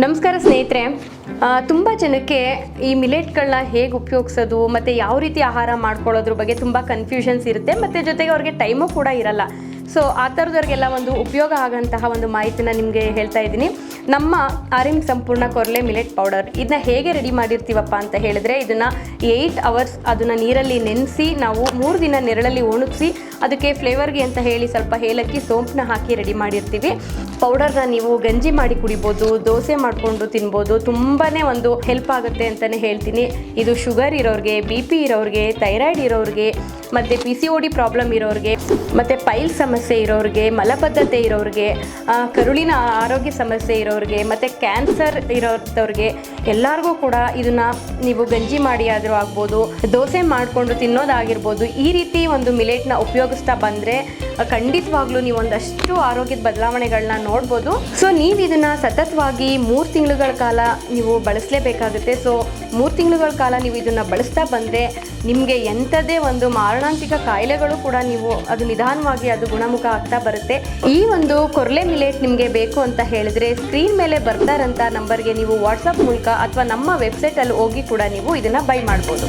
ನಮಸ್ಕಾರ ಸ್ನೇಹಿತರೆ, ತುಂಬ ಜನಕ್ಕೆ ಈ ಮಿಲೆಟ್ಗಳನ್ನ ಹೇಗೆ ಉಪಯೋಗಿಸೋದು ಮತ್ತು ಯಾವ ರೀತಿ ಆಹಾರ ಮಾಡ್ಕೊಳ್ಳೋದ್ರ ಬಗ್ಗೆ ತುಂಬ ಕನ್ಫ್ಯೂಷನ್ಸ್ ಇರುತ್ತೆ ಮತ್ತು ಜೊತೆಗೆ ಅವ್ರಿಗೆ ಟೈಮು ಕೂಡ ಇರಲ್ಲ. ಸೊ ಆ ಥರದವ್ರಿಗೆಲ್ಲ ಒಂದು ಉಪಯೋಗ ಆಗೋಂತಹ ಒಂದು ಮಾಹಿತಿನ ನಿಮಗೆ ಹೇಳ್ತಾ ಇದ್ದೀನಿ. ನಮ್ಮ ಆರ್ಎಂ ಸಂಪೂರ್ಣ ಕೊರಲೆ ಮಿಲೆಟ್ ಪೌಡರ್ ಇದನ್ನ ಹೇಗೆ ರೆಡಿ ಮಾಡಿರ್ತೀವಪ್ಪ ಅಂತ ಹೇಳಿದ್ರೆ, ಇದನ್ನು 8 ಅವರ್ಸ್ ಅದನ್ನು ನೀರಲ್ಲಿ ನೆನೆಸಿ ನಾವು 3 ದಿನ ನೆರಳಲ್ಲಿ ಒಣಗಿಸಿ ಅದಕ್ಕೆ ಫ್ಲೇವರ್ಗೆ ಅಂತ ಹೇಳಿ ಸ್ವಲ್ಪ ಏಲಕ್ಕಿ ಸೋಂಪನ್ನ ಹಾಕಿ ರೆಡಿ ಮಾಡಿರ್ತೀವಿ. ಪೌಡರ್ನ ನೀವು ಗಂಜಿ ಮಾಡಿ ಕುಡಿಬೋದು, ದೋಸೆ ಮಾಡಿಕೊಂಡು ತಿನ್ಬೋದು. ತುಂಬಾ ಒಂದು ಹೆಲ್ಪ್ ಆಗುತ್ತೆ ಅಂತಲೇ ಹೇಳ್ತೀನಿ. ಇದು ಶುಗರ್ ಇರೋರಿಗೆ, BP ಇರೋರಿಗೆ, ಥೈರಾಯ್ಡ್ ಇರೋರಿಗೆ, ಮತ್ತು PCOD ಪ್ರಾಬ್ಲಮ್ ಇರೋರಿಗೆ, ಮತ್ತು ಪೈಲ್ ಸಮಸ್ಯೆ ಇರೋರಿಗೆ, ಮಲಬದ್ಧತೆ ಇರೋರಿಗೆ, ಕರುಳಿನ ಆರೋಗ್ಯ ಸಮಸ್ಯೆ ಇರೋರಿಗೆ, ಮತ್ತು ಕ್ಯಾನ್ಸರ್ ಇರೋವ್ರಿಗೆ ಎಲ್ಲರಿಗೂ ಕೂಡ ಇದನ್ನು ನೀವು ಗಂಜಿ ಮಾಡಿ ಆದರೂ ಆಗ್ಬೋದು, ದೋಸೆ ಮಾಡಿಕೊಂಡು ತಿನ್ನೋದಾಗಿರ್ಬೋದು. ಈ ರೀತಿ ಒಂದು ಮಿಲೆಟ್ನ ಉಪಯೋಗಿಸ್ತಾ ಬಂದರೆ ಖಂಡಿತವಾಗ್ಲೂ ನೀವು ಒಂದಷ್ಟು ಆರೋಗ್ಯದ ಬದಲಾವಣೆಗಳನ್ನ ನೋಡ್ಬೋದು. ಸೊ ನೀವು ಇದನ್ನು ಸತತವಾಗಿ 3 ತಿಂಗಳುಗಳ ಕಾಲ ನೀವು ಬಳಸಲೇಬೇಕಾಗುತ್ತೆ. ಸೊ 3 ತಿಂಗಳುಗಳ ಕಾಲ ನೀವು ಇದನ್ನು ಬಳಸ್ತಾ ಬಂದರೆ ನಿಮಗೆ ಎಂಥದೇ ಒಂದು ಮಾರಣಾಂತಿಕ ಕಾಯಿಲೆಗಳು ಕೂಡ ನೀವು ಅದು ನಿಧಾನವಾಗಿ ಅದು ಗುಣಮುಖ ಆಗ್ತಾ ಬರುತ್ತೆ. ಈ ಒಂದು ಕೊರಲೆ ಮಿಲೆಟ್ ನಿಮಗೆ ಬೇಕು ಅಂತ ಹೇಳಿದ್ರೆ ಸ್ಕ್ರೀನ್ ಮೇಲೆ ಬರ್ತಾರಂಥ ನಂಬರ್ಗೆ ನೀವು ವಾಟ್ಸಪ್ ಮೂಲಕ ಅಥವಾ ನಮ್ಮ ವೆಬ್ಸೈಟಲ್ಲಿ ಹೋಗಿ ಕೂಡ ನೀವು ಇದನ್ನು ಬೈ ಮಾಡ್ಬೋದು.